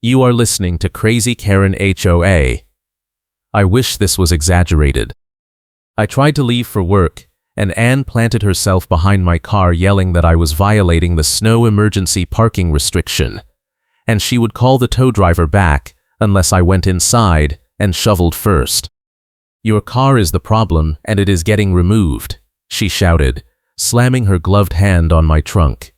You are listening to Crazy Karen HOA. I wish this was exaggerated. I tried to leave for work, and Anne planted herself behind my car yelling that I was violating the snow emergency parking restriction, and she would call the tow driver back unless I went inside and shoveled first. Your car is the problem and it is getting removed, she shouted, slamming her gloved hand on my trunk.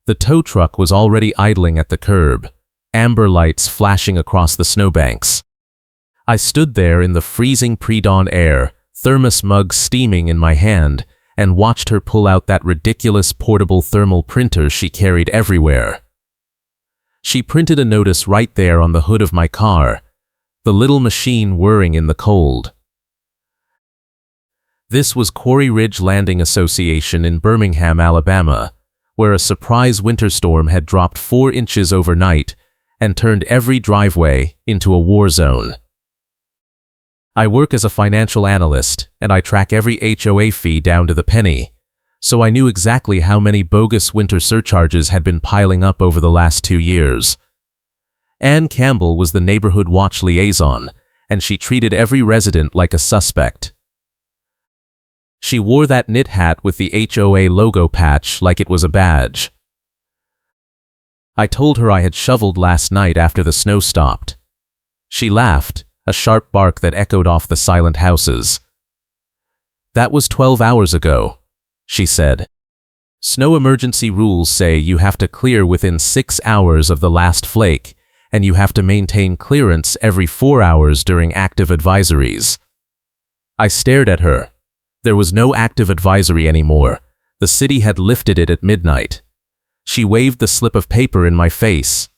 The tow truck was already idling at the curb, amber lights flashing across the snowbanks. I stood there in the freezing pre-dawn air, thermos mug steaming in my hand, and watched her pull out that ridiculous portable thermal printer she carried everywhere. She printed a notice right there on the hood of my car, the little machine whirring in the cold. This was Quarry Ridge Landing Association in Birmingham, Alabama, where a surprise winter storm had dropped 4 inches overnight and turned every driveway into a war zone. I work as a financial analyst, and I track every HOA fee down to the penny, so I knew exactly how many bogus winter surcharges had been piling up over the last 2 years. Ann Campbell was the neighborhood watch liaison, and she treated every resident like a suspect. She wore that knit hat with the HOA logo patch like it was a badge. I told her I had shoveled last night after the snow stopped. She laughed, a sharp bark that echoed off the silent houses. That was 12 hours ago, she said. Snow emergency rules say you have to clear within 6 hours of the last flake, and you have to maintain clearance every 4 hours during active advisories. I stared at her. There was no active advisory anymore. The city had lifted it at midnight. She waved the slip of paper in my face.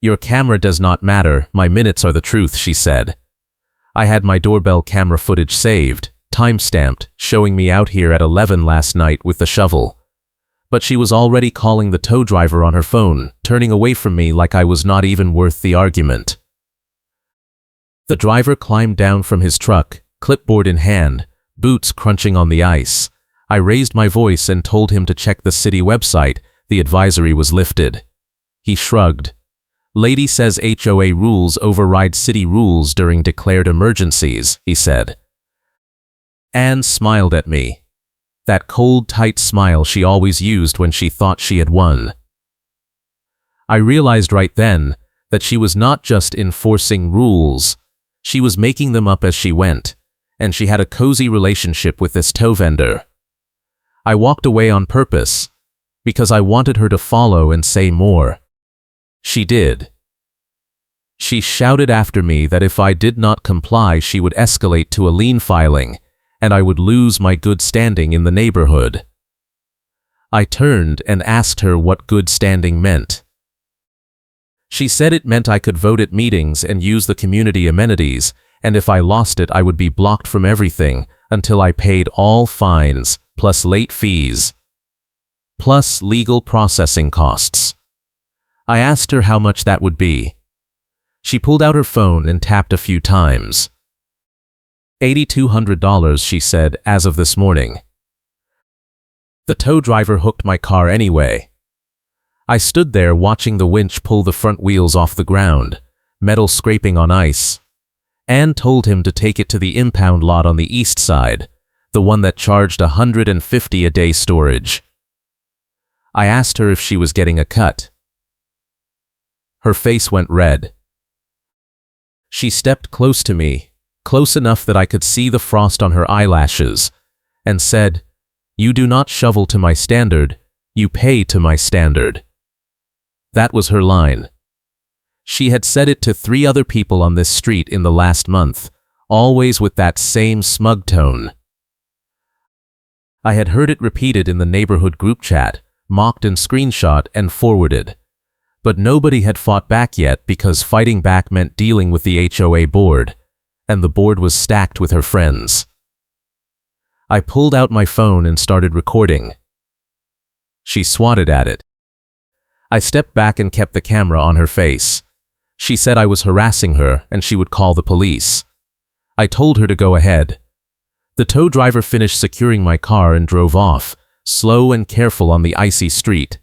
Your camera does not matter, my minutes are the truth, she said. I had my doorbell camera footage saved, time-stamped, showing me out here at 11 last night with the shovel. But she was already calling the tow driver on her phone, turning away from me like I was not even worth the argument. The driver climbed down from his truck, clipboard in hand, boots crunching on the ice. I raised my voice and told him to check the city website. The advisory was lifted. He shrugged. Lady says HOA rules override city rules during declared emergencies, he said. Anne smiled at me. That cold, tight smile she always used when she thought she had won. I realized right then that she was not just enforcing rules, she was making them up as she went, and she had a cozy relationship with this tow vendor. I walked away on purpose, because I wanted her to follow and say more. She did. She shouted after me that if I did not comply, she would escalate to a lien filing, and I would lose my good standing in the neighborhood. I turned and asked her what good standing meant. She said it meant I could vote at meetings and use the community amenities, and if I lost it, I would be blocked from everything until I paid all fines, plus late fees, plus legal processing costs. I asked her how much that would be. She pulled out her phone and tapped a few times. $8,200, she said, as of this morning. The tow driver hooked my car anyway. I stood there watching the winch pull the front wheels off the ground, metal scraping on ice. Anne told him to take it to the impound lot on the east side, the one that charged $150 a day storage. I asked her if she was getting a cut. Her face went red. She stepped close to me, close enough that I could see the frost on her eyelashes, and said, "You do not shovel to my standard, you pay to my standard." That was her line. She had said it to 3 other people on this street in the last month, always with that same smug tone. I had heard it repeated in the neighborhood group chat, mocked and screenshot and forwarded. But nobody had fought back yet because fighting back meant dealing with the HOA board, and the board was stacked with her friends. I pulled out my phone and started recording. She swatted at it. I stepped back and kept the camera on her face. She said I was harassing her and she would call the police. I told her to go ahead. The tow driver finished securing my car and drove off, slow and careful on the icy street.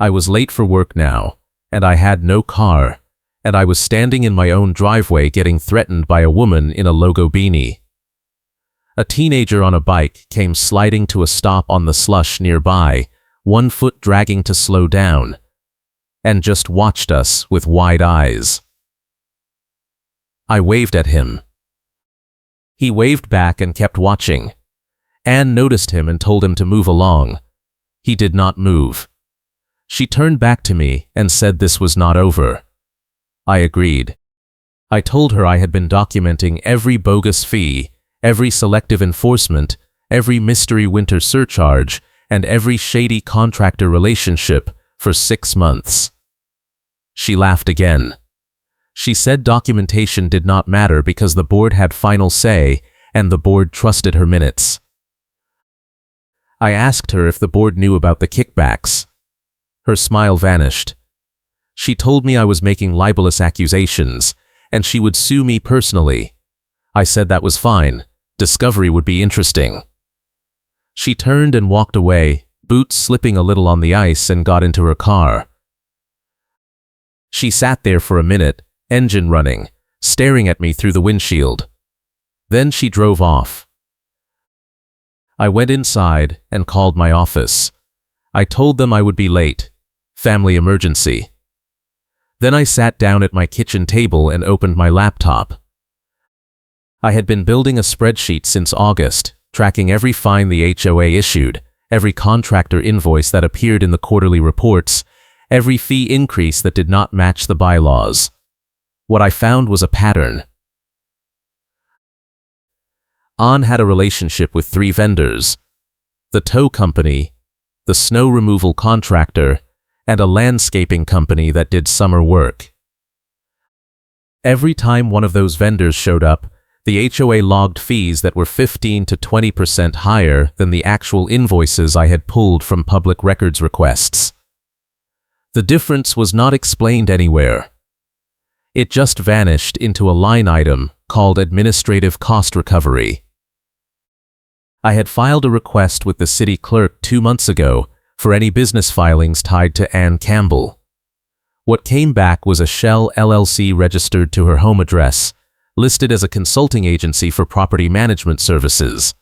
I was late for work now, and I had no car, and I was standing in my own driveway getting threatened by a woman in a logo beanie. A teenager on a bike came sliding to a stop on the slush nearby, one foot dragging to slow down, and just watched us with wide eyes. I waved at him. He waved back and kept watching. Anne noticed him and told him to move along. He did not move. She turned back to me and said this was not over. I agreed. I told her I had been documenting every bogus fee, every selective enforcement, every mystery winter surcharge, and every shady contractor relationship for 6 months. She laughed again. She said documentation did not matter because the board had final say and the board trusted her minutes. I asked her if the board knew about the kickbacks. Her smile vanished. She told me I was making libelous accusations and she would sue me personally. I said that was fine. Discovery would be interesting. She turned and walked away, boots slipping a little on the ice, and got into her car. She sat there for a minute, engine running, staring at me through the windshield. Then she drove off. I went inside and called my office. I told them I would be late. Family emergency. Then I sat down at my kitchen table and opened my laptop. I had been building a spreadsheet since August, tracking every fine the HOA issued, every contractor invoice that appeared in the quarterly reports, every fee increase that did not match the bylaws. What I found was a pattern. Anne had a relationship with 3 vendors: the tow company, the snow removal contractor, and a landscaping company that did summer work. Every time one of those vendors showed up, the HOA logged fees that were 15 to 20% higher than the actual invoices I had pulled from public records requests. The difference was not explained anywhere. It just vanished into a line item called Administrative Cost Recovery. I had filed a request with the city clerk 2 months ago for any business filings tied to Anne Campbell. What came back was a Shell LLC registered to her home address, listed as a consulting agency for property management services.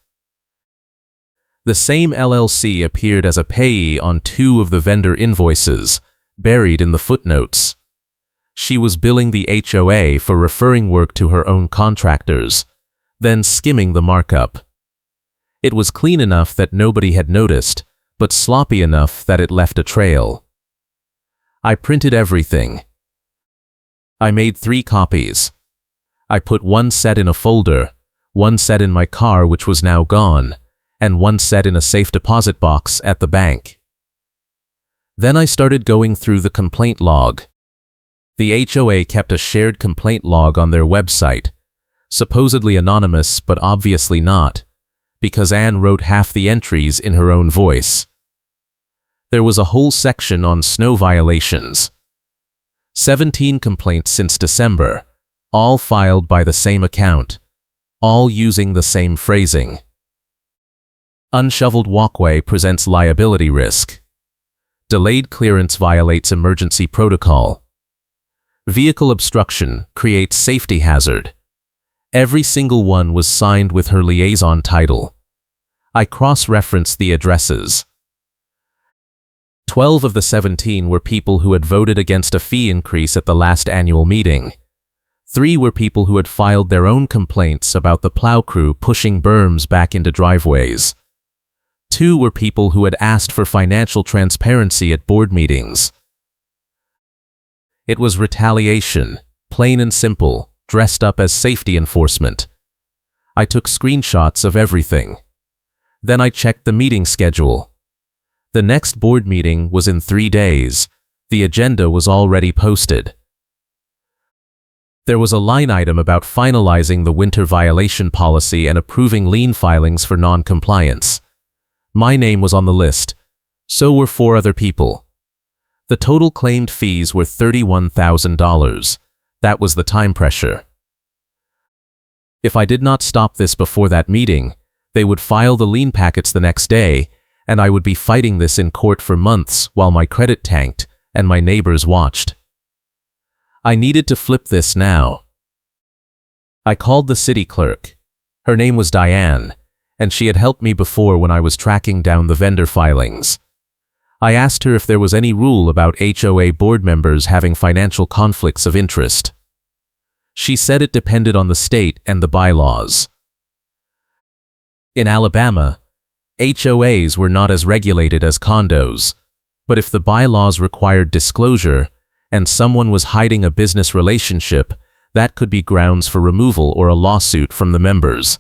The same LLC appeared as a payee on 2 of the vendor invoices, buried in the footnotes. She was billing the HOA for referring work to her own contractors, then skimming the markup. It was clean enough that nobody had noticed, but sloppy enough that it left a trail. I printed everything. I made 3 copies. I put 1 set in a folder, 1 set in my car which was now gone, and 1 set in a safe deposit box at the bank. Then I started going through the complaint log. The HOA kept a shared complaint log on their website, supposedly anonymous but obviously not, because Anne wrote half the entries in her own voice. There was a whole section on snow violations. 17 complaints since December, all filed by the same account, all using the same phrasing. Unshoveled walkway presents liability risk. Delayed clearance violates emergency protocol. Vehicle obstruction creates safety hazard. Every single one was signed with her liaison title. I cross-referenced the addresses. 12 of the 17 were people who had voted against a fee increase at the last annual meeting. 3 were people who had filed their own complaints about the plow crew pushing berms back into driveways. 2 were people who had asked for financial transparency at board meetings. It was retaliation, plain and simple, dressed up as safety enforcement. I took screenshots of everything. Then I checked the meeting schedule. The next board meeting was in 3 days. The agenda was already posted. There was a line item about finalizing the winter violation policy and approving lien filings for non-compliance. My name was on the list. So were 4 other people. The total claimed fees were $31,000. That was the time pressure. If I did not stop this before that meeting, they would file the lien packets the next day, and I would be fighting this in court for months while my credit tanked and my neighbors watched. I needed to flip this now. I called the city clerk. Her name was Diane, and she had helped me before when I was tracking down the vendor filings. I asked her if there was any rule about HOA board members having financial conflicts of interest. She said it depended on the state and the bylaws. In Alabama, HOAs were not as regulated as condos, but if the bylaws required disclosure and someone was hiding a business relationship, that could be grounds for removal or a lawsuit from the members.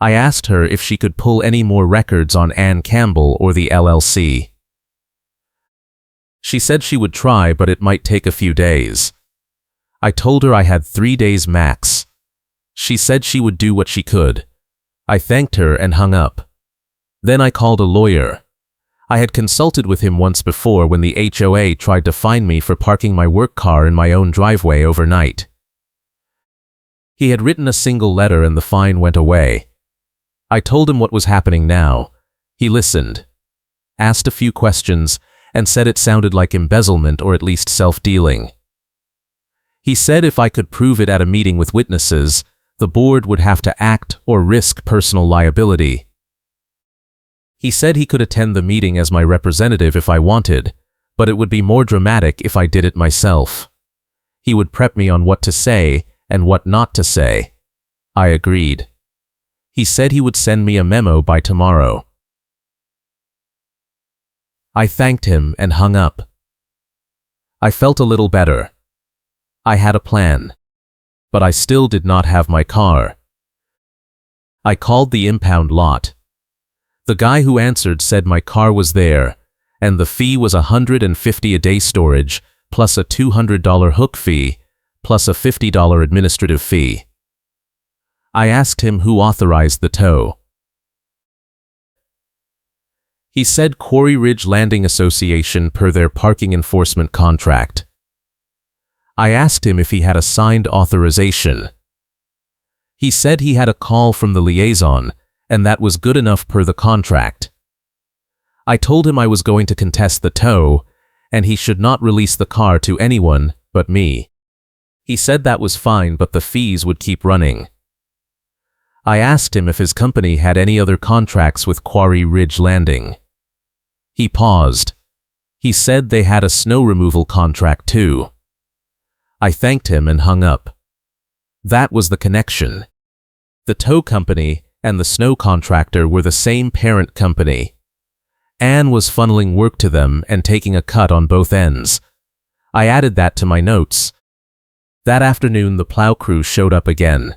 I asked her if she could pull any more records on Ann Campbell or the LLC. She said she would try, but it might take a few days. I told her I had 3 days max. She said she would do what she could. I thanked her and hung up. Then I called a lawyer. I had consulted with him once before when the HOA tried to fine me for parking my work car in my own driveway overnight. He had written a single letter and the fine went away. I told him what was happening now. He listened, asked a few questions, and said it sounded like embezzlement or at least self-dealing. He said if I could prove it at a meeting with witnesses, the board would have to act or risk personal liability. He said he could attend the meeting as my representative if I wanted, but it would be more dramatic if I did it myself. He would prep me on what to say and what not to say. I agreed. He said he would send me a memo by tomorrow. I thanked him and hung up. I felt a little better. I had a plan, but I still did not have my car. I called the impound lot. The guy who answered said my car was there, and the fee was $150 a day storage, plus a $200 hook fee, plus a $50 administrative fee. I asked him who authorized the tow. He said Quarry Ridge Landing Association per their parking enforcement contract. I asked him if he had a signed authorization. He said he had a call from the liaison, and that was good enough per the contract. I told him I was going to contest the tow, and he should not release the car to anyone but me. He said that was fine, but the fees would keep running. I asked him if his company had any other contracts with Quarry Ridge Landing. He paused. He said they had a snow removal contract too. I thanked him and hung up. That was the connection. The tow company and the snow contractor were the same parent company. Ann was funneling work to them and taking a cut on both ends. I added that to my notes. That afternoon the plow crew showed up again.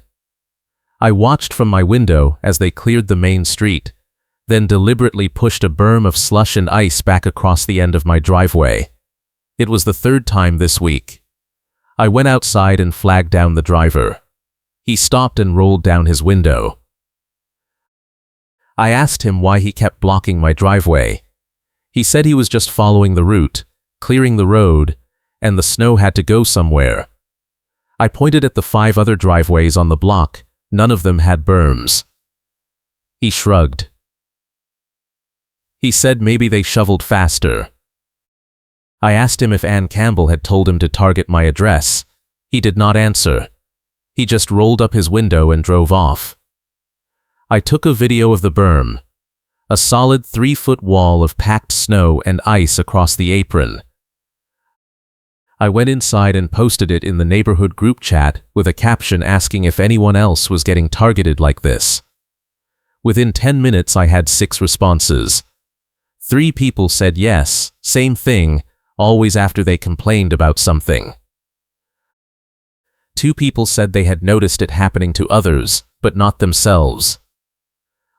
I watched from my window as they cleared the main street, then deliberately pushed a berm of slush and ice back across the end of my driveway. It was the third time this week. I went outside and flagged down the driver. He stopped and rolled down his window. I asked him why he kept blocking my driveway. He said he was just following the route, clearing the road, and the snow had to go somewhere. I pointed at the 5 other driveways on the block. None of them had berms. He shrugged. He said maybe they shoveled faster. I asked him if Ann Campbell had told him to target my address. He did not answer. He just rolled up his window and drove off. I took a video of the berm, a solid 3-foot wall of packed snow and ice across the apron. I went inside and posted it in the neighborhood group chat with a caption asking if anyone else was getting targeted like this. Within 10 minutes I had 6 responses. 3 people said yes, same thing, always after they complained about something. 2 people said they had noticed it happening to others, but not themselves.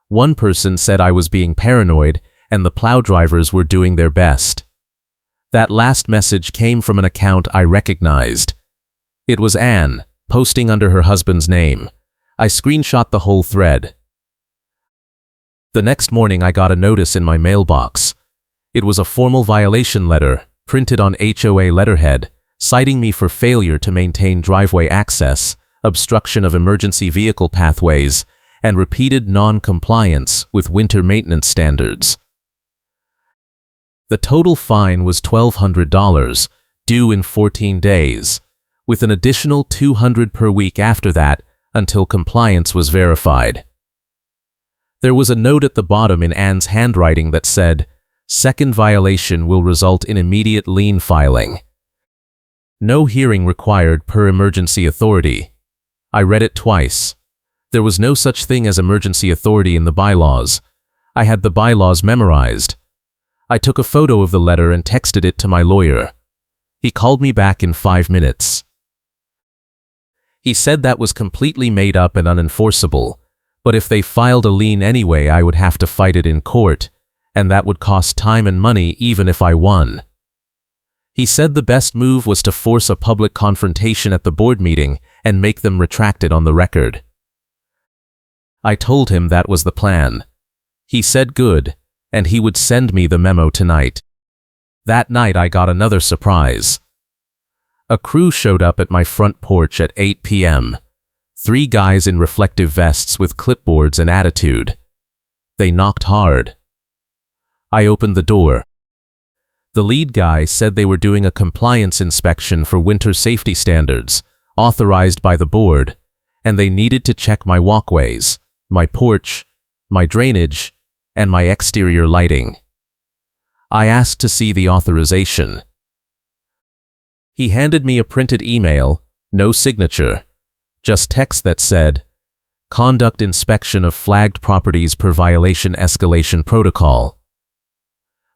1 person said I was being paranoid and the plow drivers were doing their best. That last message came from an account I recognized. It was Ann, posting under her husband's name. I screenshot the whole thread. The next morning I got a notice in my mailbox. It was a formal violation letter, printed on HOA letterhead, citing me for failure to maintain driveway access, obstruction of emergency vehicle pathways, and repeated non-compliance with winter maintenance standards. The total fine was $1,200, due in 14 days, with an additional $200 per week after that until compliance was verified. There was a note at the bottom in Anne's handwriting that said, "Second violation will result in immediate lien filing. No hearing required per emergency authority." I read it twice. There was no such thing as emergency authority in the bylaws. I had the bylaws memorized. I took a photo of the letter and texted it to my lawyer. He called me back in 5 minutes. He said that was completely made up and unenforceable, but if they filed a lien anyway, I would have to fight it in court, and that would cost time and money even if I won. He said the best move was to force a public confrontation at the board meeting and make them retract it on the record. I told him that was the plan. He said good, and he would send me the memo tonight. That night I got another surprise. A crew showed up at my front porch at 8 p.m. 3 guys in reflective vests with clipboards and attitude. They knocked hard. I opened the door. The lead guy said they were doing a compliance inspection for winter safety standards, authorized by the board, and they needed to check my walkways, my porch, my drainage, and my exterior lighting. I asked to see the authorization. He handed me a printed email, no signature, just text that said, "Conduct inspection of flagged properties per violation escalation protocol."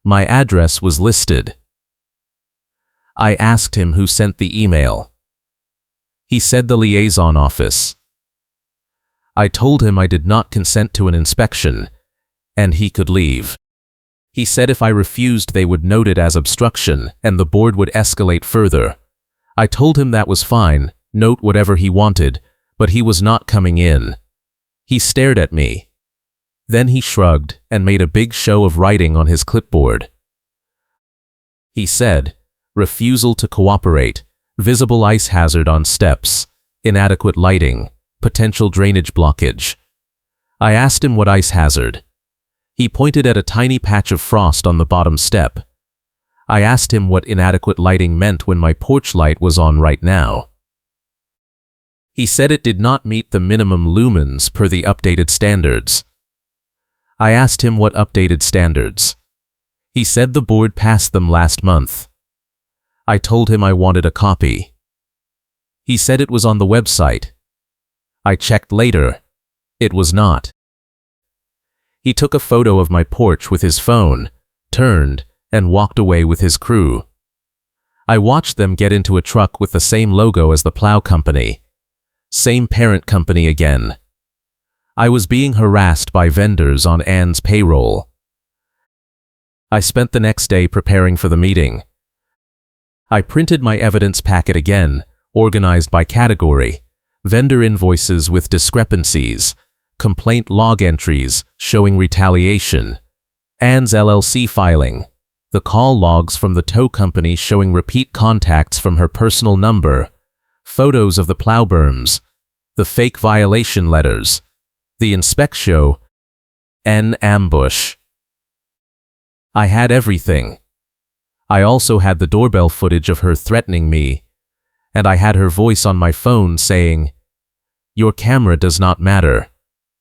My address was listed. I asked him who sent the email. He said the liaison office. I told him I did not consent to an inspection, and he could leave. He said if I refused they would note it as obstruction and the board would escalate further. I told him that was fine, note whatever he wanted, but he was not coming in. He stared at me. Then he shrugged and made a big show of writing on his clipboard. He said, "Refusal to cooperate, visible ice hazard on steps, inadequate lighting, potential drainage blockage." I asked him what ice hazard. He pointed at a tiny patch of frost on the bottom step. I asked him what inadequate lighting meant when my porch light was on right now. He said it did not meet the minimum lumens per the updated standards. I asked him what updated standards. He said the board passed them last month. I told him I wanted a copy. He said it was on the website. I checked later. It was not. He took a photo of my porch with his phone, turned, and walked away with his crew. I watched them get into a truck with the same logo as the plow company. Same parent company again. I was being harassed by vendors on Anne's payroll. I spent the next day preparing for the meeting. I printed my evidence packet again, organized by category, vendor invoices with discrepancies, complaint log entries showing retaliation, Anne's LLC filing, the call logs from the tow company showing repeat contacts from her personal number, photos of the plow berms, the fake violation letters, the inspect show, an ambush. I had everything. I also had the doorbell footage of her threatening me, and I had her voice on my phone saying, "Your camera does not matter.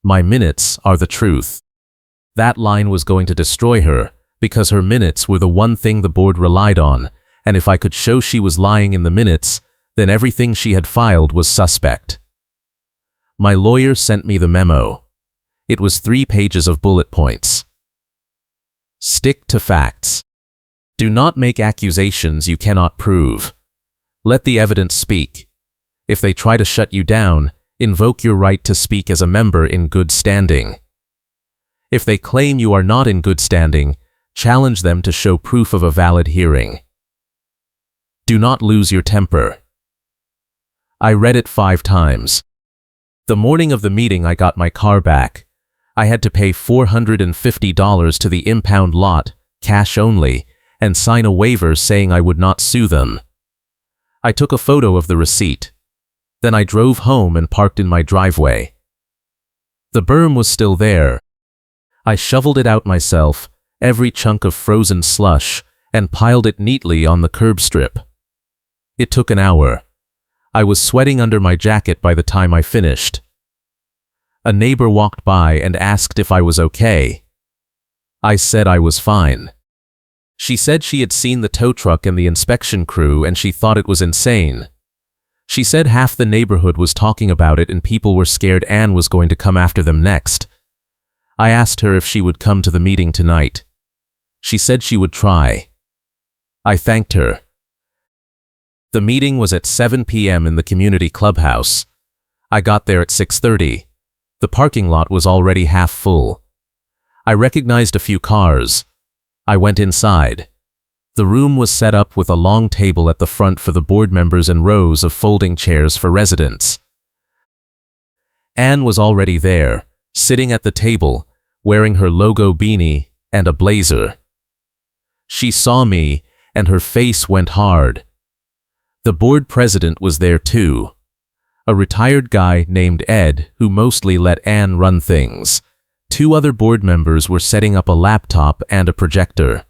My minutes are the truth." That line was going to destroy her because her minutes were the one thing the board relied on, and if I could show she was lying in the minutes, then everything she had filed was suspect. My lawyer sent me the memo. It was 3 pages of bullet points. Stick to facts. Do not make accusations you cannot prove. Let the evidence speak. If they try to shut you down, invoke your right to speak as a member in good standing. If they claim you are not in good standing, challenge them to show proof of a valid hearing. Do not lose your temper. I read it 5 times. The morning of the meeting I got my car back. I had to pay $450 to the impound lot, cash only, and sign a waiver saying I would not sue them. I took a photo of the receipt. Then I drove home and parked in my driveway. The berm was still there. I shoveled it out myself every chunk of frozen slush, and piled it neatly on the curb strip. It took an hour. I was sweating under my jacket by the time I finished. A neighbor walked by and asked if I was okay. I said I was fine. She said she had seen the tow truck and the inspection crew and she thought it was insane. She said half the neighborhood was talking about it and people were scared Anne was going to come after them next. I asked her if she would come to the meeting tonight. She said she would try. I thanked her. The meeting was at 7 p.m. in the community clubhouse. I got there at 6:30. The parking lot was already half full. I recognized a few cars. I went inside. The room was set up with a long table at the front for the board members and rows of folding chairs for residents. Anne was already there, sitting at the table, wearing her logo beanie and a blazer. She saw me, and her face went hard. The board president was there too. A retired guy named Ed who mostly let Anne run things. 2 other board members were setting up a laptop and a projector.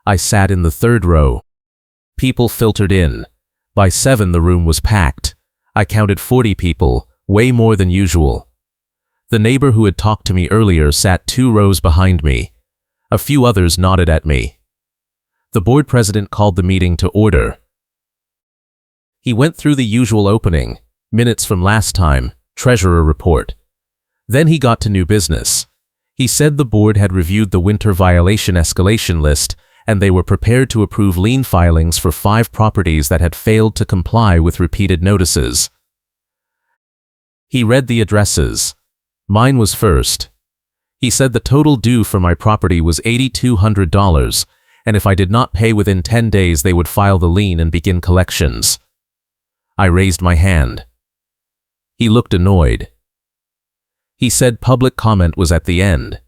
I sat in the 3rd row. People filtered in. By 7 the room was packed. I counted 40 people, way more than usual. The neighbor who had talked to me earlier sat 2 rows behind me. A few others nodded at me. The board president called the meeting to order. He went through the usual opening, minutes from last time, treasurer report. Then he got to new business. He said the board had reviewed the winter violation escalation list and they were prepared to approve lien filings for 5 properties that had failed to comply with repeated notices. He read the addresses. Mine was first. He said the total due for my property was $8,200, and if I did not pay within 10 days they would file the lien and begin collections. I raised my hand. He looked annoyed. He said public comment was at the end.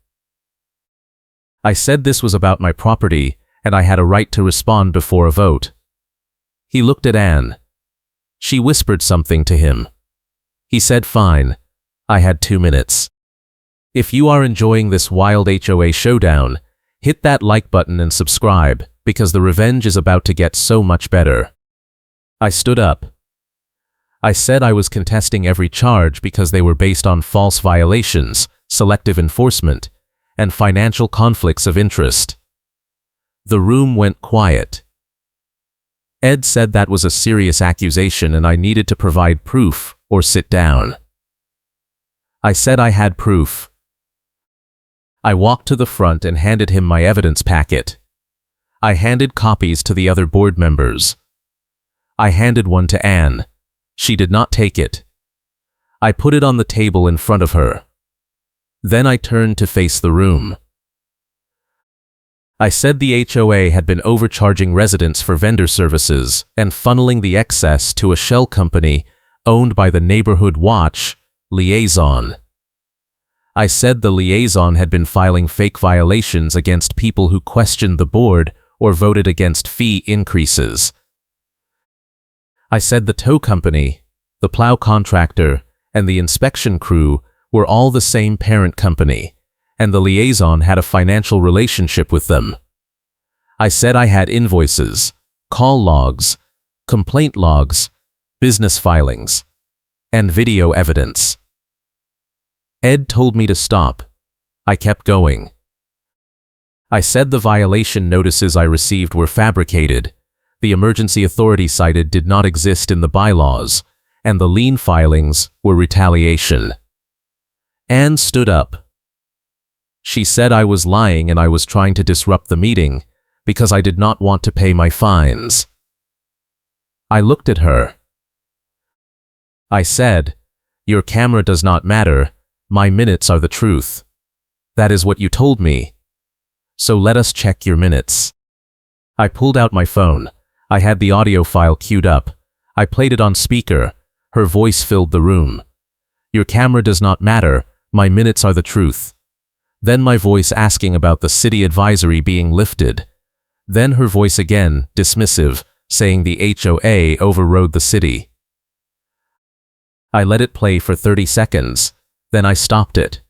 I said this was about my property and I had a right to respond before a vote. He looked at Anne. She whispered something to him. He said fine. I had 2 minutes. If you are enjoying this wild HOA showdown, hit that like button and subscribe because the revenge is about to get so much better. I stood up. I said I was contesting every charge because they were based on false violations, selective enforcement, and financial conflicts of interest. The room went quiet. Ed said that was a serious accusation and I needed to provide proof or sit down. I said I had proof. I walked to the front and handed him my evidence packet. I handed copies to the other board members. I handed one to Anne. She did not take it. I put it on the table in front of her. Then I turned to face the room. I said the HOA had been overcharging residents for vendor services and funneling the excess to a shell company owned by the Neighborhood Watch Liaison. I said the liaison had been filing fake violations against people who questioned the board or voted against fee increases. I said the tow company, the plow contractor, and the inspection crew were all the same parent company, and the liaison had a financial relationship with them. I said I had invoices, call logs, complaint logs, business filings, and video evidence. Ed told me to stop. I kept going. I said the violation notices I received were fabricated, the emergency authority cited did not exist in the bylaws, and the lien filings were retaliation. Anne stood up. She said I was lying and I was trying to disrupt the meeting because I did not want to pay my fines. I looked at her. I said, "Your camera does not matter. My minutes are the truth. That is what you told me. So let us check your minutes." I pulled out my phone. I had the audio file queued up. I played it on speaker. Her voice filled the room. "Your camera does not matter. My minutes are the truth." Then my voice asking about the city advisory being lifted. Then her voice again, dismissive, saying the HOA overrode the city. I let it play for 30 seconds. Then I stopped it.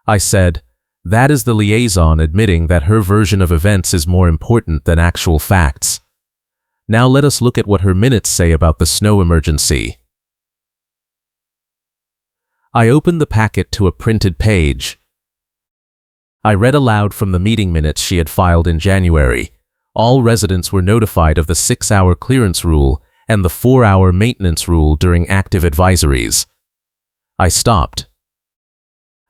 I said, That is the liaison admitting that her version of events is more important than actual facts. Now let us look at what her minutes say about the snow emergency. I opened the packet to a printed page. I read aloud from the meeting minutes she had filed in January. All residents were notified of the 6-hour clearance rule and the 4-hour maintenance rule during active advisories. I stopped.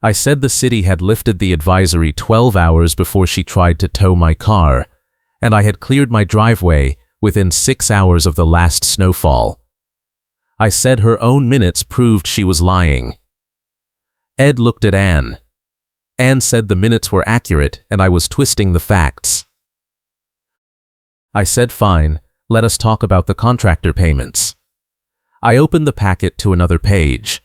I said the city had lifted the advisory 12 hours before she tried to tow my car, and I had cleared my driveway within 6 hours of the last snowfall. I said her own minutes proved she was lying. Ed looked at Anne. Anne said the minutes were accurate and I was twisting the facts. I said fine, let us talk about the contractor payments. I opened the packet to another page.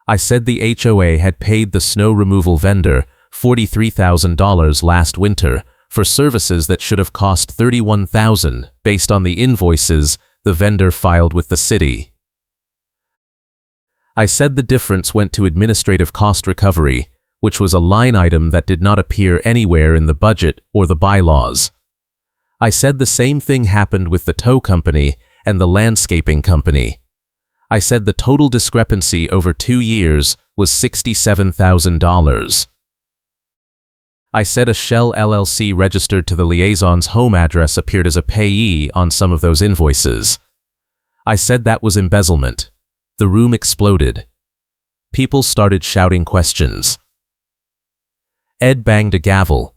I said the HOA had paid the snow removal vendor $43,000 last winter for services that should have cost $31,000 based on the invoices the vendor filed with the city. I said the difference went to administrative cost recovery, which was a line item that did not appear anywhere in the budget or the bylaws. I said the same thing happened with the tow company and the landscaping company. I said the total discrepancy over 2 years was $67,000. I said a Shell LLC registered to the liaison's home address appeared as a payee on some of those invoices. I said that was embezzlement. The room exploded. People started shouting questions. Ed banged a gavel.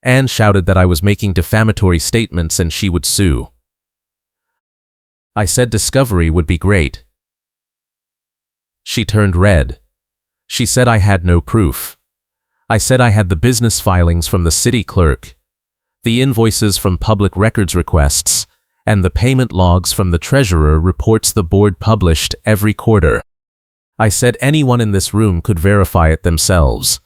Anne shouted that I was making defamatory statements and she would sue. I said discovery would be great. She turned red. She said I had no proof. I said I had the business filings from the city clerk, the invoices from public records requests, and the payment logs from the treasurer reports the board published every quarter. I said anyone in this room could verify it themselves.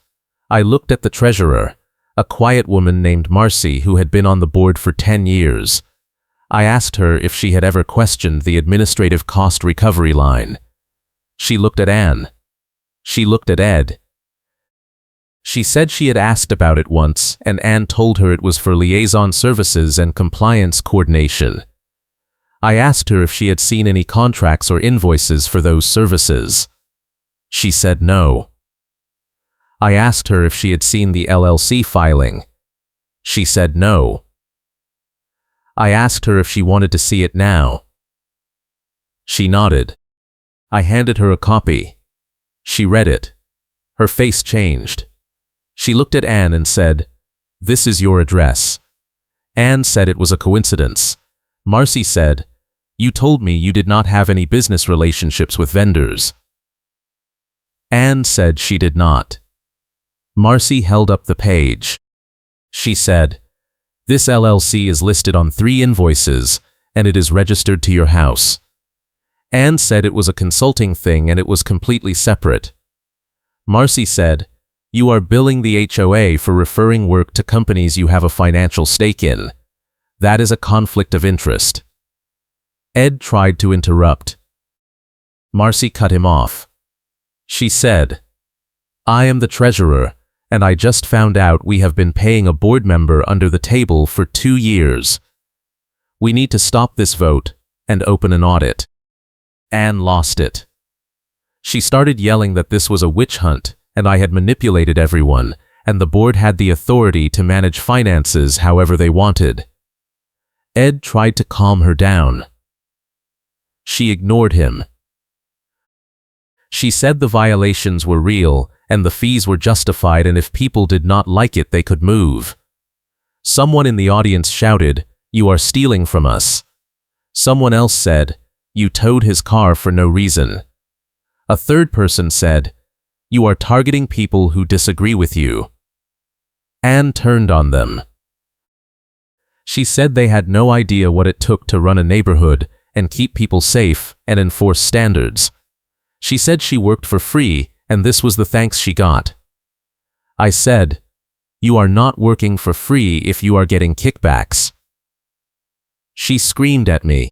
I looked at the treasurer, a quiet woman named Marcy who had been on the board for 10 years. I asked her if she had ever questioned the administrative cost recovery line. She looked at Anne. She looked at Ed. She said she had asked about it once, and Anne told her it was for liaison services and compliance coordination. I asked her if she had seen any contracts or invoices for those services. She said no. I asked her if she had seen the LLC filing. She said no. I asked her if she wanted to see it now. She nodded. I handed her a copy. She read it. Her face changed. She looked at Anne and said, "This is your address." Anne said it was a coincidence. Marcy said, "You told me you did not have any business relationships with vendors." Anne said she did not. Marcy held up the page. She said, "This LLC is listed on 3 invoices, and it is registered to your house." Anne said it was a consulting thing and it was completely separate. Marcy said, "You are billing the HOA for referring work to companies you have a financial stake in. That is a conflict of interest." Ed tried to interrupt. Marcy cut him off. She said, "I am the treasurer, and I just found out we have been paying a board member under the table for 2 years. We need to stop this vote and open an audit." Anne lost it. She started yelling that this was a witch hunt and I had manipulated everyone, and the board had the authority to manage finances however they wanted. Ed tried to calm her down. She ignored him. She said the violations were real and the fees were justified, and if people did not like it they could move. Someone in the audience shouted, "You are stealing from us." Someone else said, "You towed his car for no reason." A third person said, "You are targeting people who disagree with you." Anne turned on them. She said they had no idea what it took to run a neighborhood and keep people safe and enforce standards. She said she worked for free and this was the thanks she got. I said, "You are not working for free if you are getting kickbacks." She screamed at me.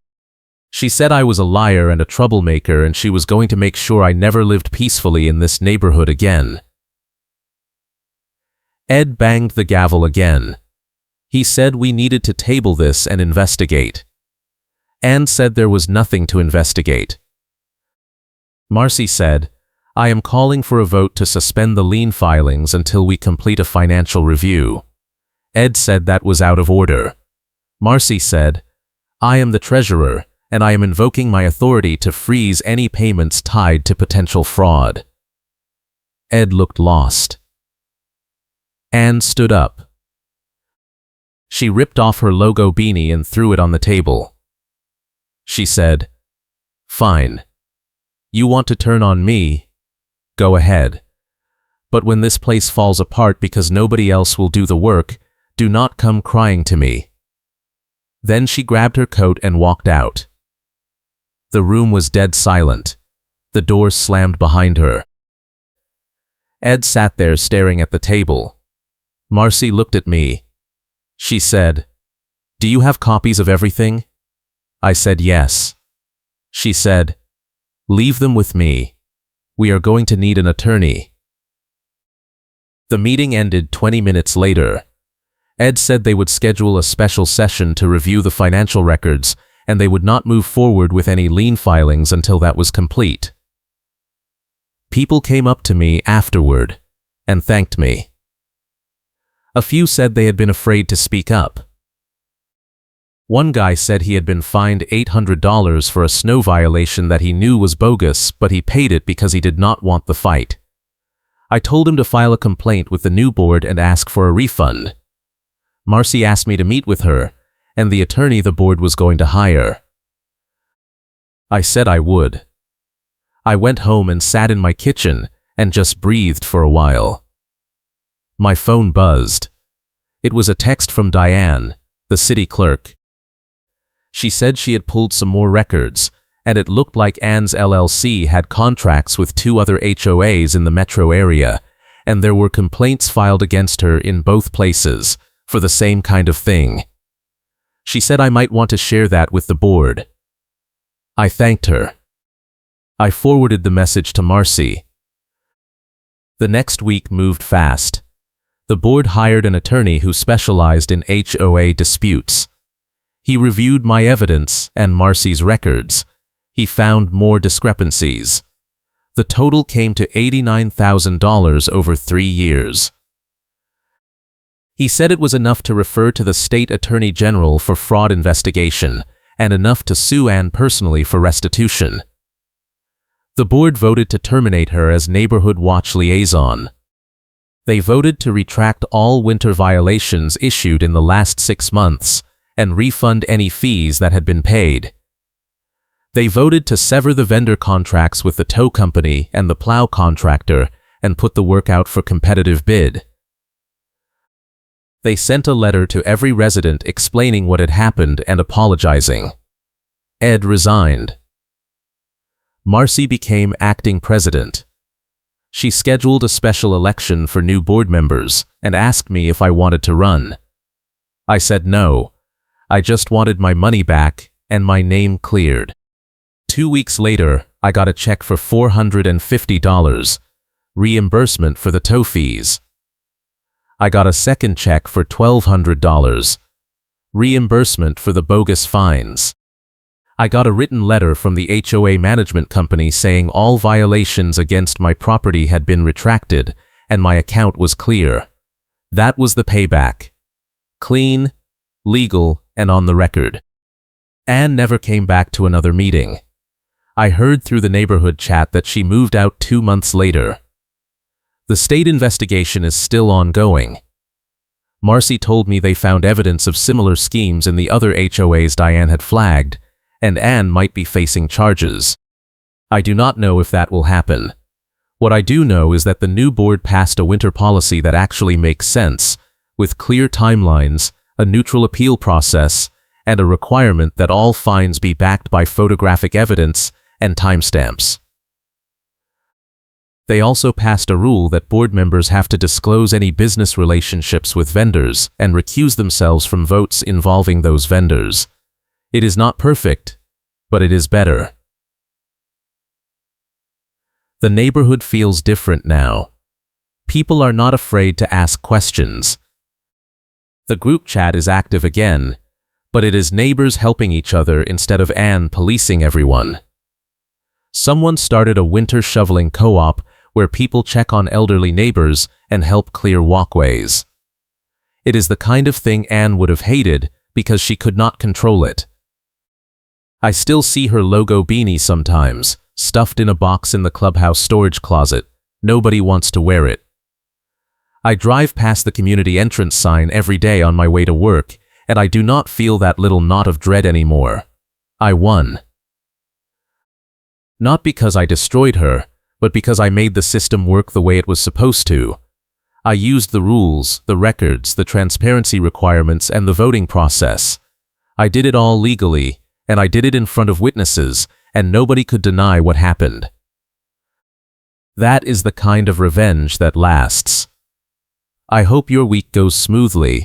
She said I was a liar and a troublemaker and she was going to make sure I never lived peacefully in this neighborhood again. Ed banged the gavel again. He said we needed to table this and investigate. Anne said there was nothing to investigate. Marcy said, I am calling for a vote to suspend the lien filings until we complete a financial review. Ed said that was out of order. Marcy said, I am the treasurer, and I am invoking my authority to freeze any payments tied to potential fraud. Ed looked lost. Anne stood up. She ripped off her logo beanie and threw it on the table. She said, Fine. You want to turn on me? Go ahead. But when this place falls apart because nobody else will do the work, do not come crying to me. Then she grabbed her coat and walked out. The room was dead silent. The door slammed behind her. Ed sat there staring at the table. Marcy looked at me. She said, Do you have copies of everything? I said yes. She said, Leave them with me. We are going to need an attorney. The meeting ended 20 minutes later. Ed said they would schedule a special session to review the financial records, and they would not move forward with any lien filings until that was complete. People came up to me afterward and thanked me. A few said they had been afraid to speak up. One guy said he had been fined $800 for a snow violation that he knew was bogus, but he paid it because he did not want the fight. I told him to file a complaint with the new board and ask for a refund. Marcy asked me to meet with her and the attorney the board was going to hire. I said I would. I went home and sat in my kitchen and just breathed for a while. My phone buzzed. It was a text from Diane, the city clerk. She said she had pulled some more records, and it looked like Anne's LLC had contracts with 2 other HOAs in the metro area, and there were complaints filed against her in both places for the same kind of thing. She said I might want to share that with the board. I thanked her. I forwarded the message to Marcy. The next week moved fast. The board hired an attorney who specialized in HOA disputes. He reviewed my evidence and Marcy's records. He found more discrepancies. The total came to $89,000 over 3 years. He said it was enough to refer to the state attorney general for fraud investigation and enough to sue Anne personally for restitution. The board voted to terminate her as neighborhood watch liaison. They voted to retract all winter violations issued in the last 6 months and refund any fees that had been paid. They voted to sever the vendor contracts with the tow company and the plow contractor and put the work out for competitive bid. They sent a letter to every resident explaining what had happened and apologizing. Ed resigned. Marcy became acting president. She scheduled a special election for new board members and asked me if I wanted to run. I said no. I just wanted my money back and my name cleared. 2 weeks later, I got a check for $450, reimbursement for the tow fees. I got a second check for $1,200, reimbursement for the bogus fines. I got a written letter from the HOA management company saying all violations against my property had been retracted and my account was clear. That was the payback. Clean, legal, and on the record. Anne never came back to another meeting. I heard through the neighborhood chat that she moved out 2 months later. The state investigation is still ongoing. Marcy told me they found evidence of similar schemes in the other HOAs Diane had flagged, and Anne might be facing charges. I do not know if that will happen. What I do know is that the new board passed a winter policy that actually makes sense, with clear timelines, a neutral appeal process, and a requirement that all fines be backed by photographic evidence and timestamps. They also passed a rule that board members have to disclose any business relationships with vendors and recuse themselves from votes involving those vendors. It is not perfect, but it is better. The neighborhood feels different now. People are not afraid to ask questions. The group chat is active again, but it is neighbors helping each other instead of Anne policing everyone. Someone started a winter shoveling co-op where people check on elderly neighbors and help clear walkways. It is the kind of thing Anne would have hated because she could not control it. I still see her logo beanie sometimes, stuffed in a box in the clubhouse storage closet. Nobody wants to wear it. I drive past the community entrance sign every day on my way to work, and I do not feel that little knot of dread anymore. I won. Not because I destroyed her, but because I made the system work the way it was supposed to. I used the rules, the records, the transparency requirements, and the voting process. I did it all legally, and I did it in front of witnesses, and nobody could deny what happened. That is the kind of revenge that lasts. I hope your week goes smoothly,